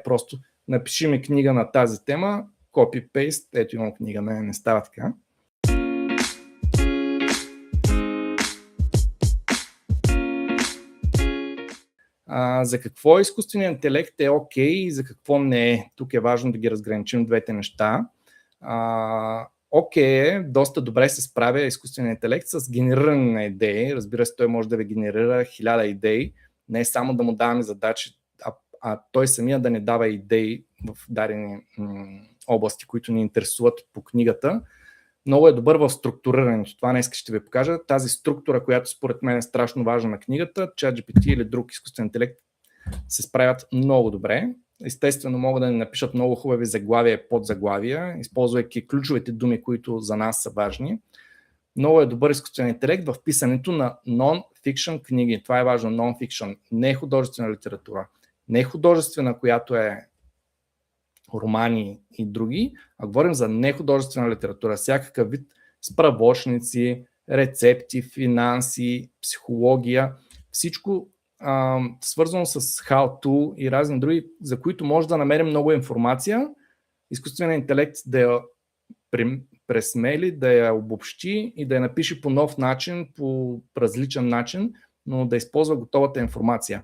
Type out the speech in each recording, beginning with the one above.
Просто напиши ми книга на тази тема, copy-paste, ето имам книга, не става така. За какво изкуственият интелект е окей и за какво не е. Тук е важно да ги разграничим двете неща. Окей е, доста добре се справя изкуственият интелект с генериране на идеи. Разбира се, той може да ви генерира 1000 идеи, не само да му даваме задачи, а той самия да не дава идеи в дадени области, които ни интересуват по книгата. Много е добър в структурирането. Това днес ще ви покажа. Тази структура, която според мен е страшно важна на книгата, ChatGPT или друг изкуствен интелект се справят много добре. Естествено, могат да ни напишат много хубави заглавия и подзаглавия, използвайки ключовите думи, които за нас са важни. Много е добър изкуствен интелект в писането на non-fiction книги. Това е важно, non-fiction, не художествена литература. Не художествена, която е романи и други, а говорим за нехудожествена литература, всякакъв вид справочници, рецепти, финанси, психология, всичко свързано с how-to и разни други, за които може да намерим много информация, изкуственият интелект да я пресмели, да я обобщи и да я напише по нов начин, по различен начин, но да използва готовата информация.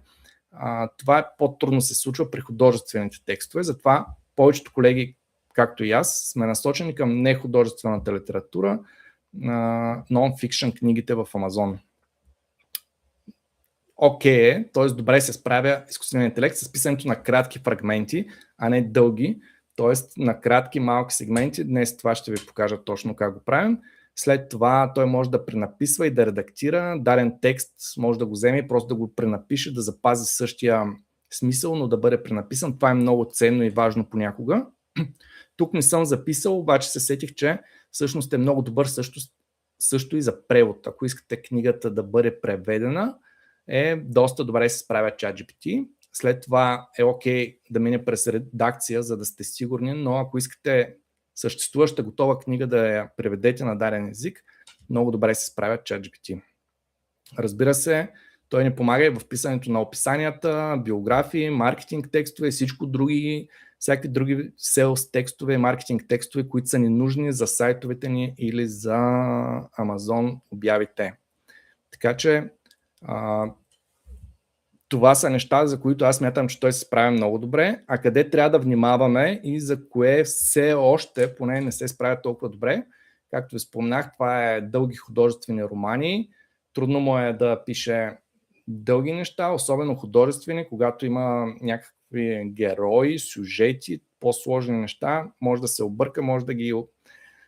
Това по-трудно се случва при художествените текстове, затова повечето колеги, както и аз, сме насочени към нехудожествената литература, non-fiction книгите в Амазон. Окей е, т.е. добре се справя изкуственият интелект с писането на кратки фрагменти, а не дълги, т.е. на кратки малки сегменти. Днес това ще ви покажа точно как го правим. След това той може да пренаписва и да редактира даден текст, може да го вземе и просто да го пренапише, да запази същия смисъл, но да бъде пренаписан. Това е много ценно и важно понякога. Тук не съм записал, обаче се сетих, че всъщност е много добър също и за превод. Ако искате книгата да бъде преведена, е доста добре се справя ChatGPT. След това е окей да мине през редакция, за да сте сигурни, но ако искате съществуваща готова книга да я преведете на даден език, много добре се справя ChatGPT. Разбира се, той ни помага и в писането на описанията, биографии, маркетинг текстове и всичко други, всякакви други селс текстове, маркетинг текстове, които са ни нужни за сайтовете ни или за Amazon обявите. Така че това са неща, за които аз смятам, че той се справя много добре, а къде трябва да внимаваме и за кое все още поне не се справя толкова добре. Както ви спомнах, това е дълги художествени романи. Трудно му е да пише дълги неща, особено художествени, когато има някакви герои, сюжети, по-сложни неща, може да се обърка, може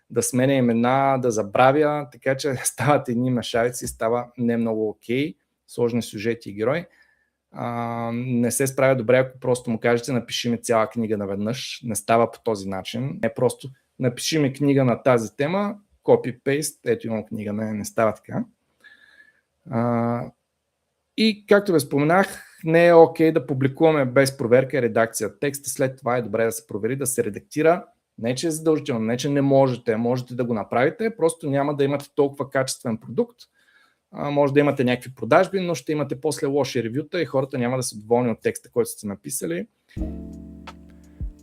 да сменя имена, да забравя, така че стават едни мешавици, става не много окей, сложни сюжети и герои. Не се справя добре, ако просто му кажете напиши ми цяла книга наведнъж, не става по този начин, не просто напиши ми книга на тази тема, copy-paste, ето имам книга, не става така. И както ви споменах, не е окей да публикуваме без проверка и редакция текста, след това е добре да се провери, да се редактира, не че е задължително, не че не можете да го направите, просто няма да имате толкова качествен продукт, може да имате някакви продажби, но ще имате после лоши ревюта и хората няма да са доволни от текста, който сте написали.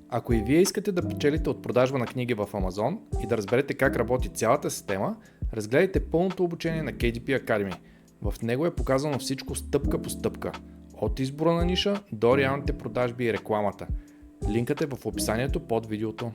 Ако и вие искате да печелите от продажба на книги в Amazon и да разберете как работи цялата система, разгледайте пълното обучение на KDP Academy. В него е показано всичко стъпка по стъпка, от избора на ниша до реалните продажби и рекламата. Линкът е в описанието под видеото.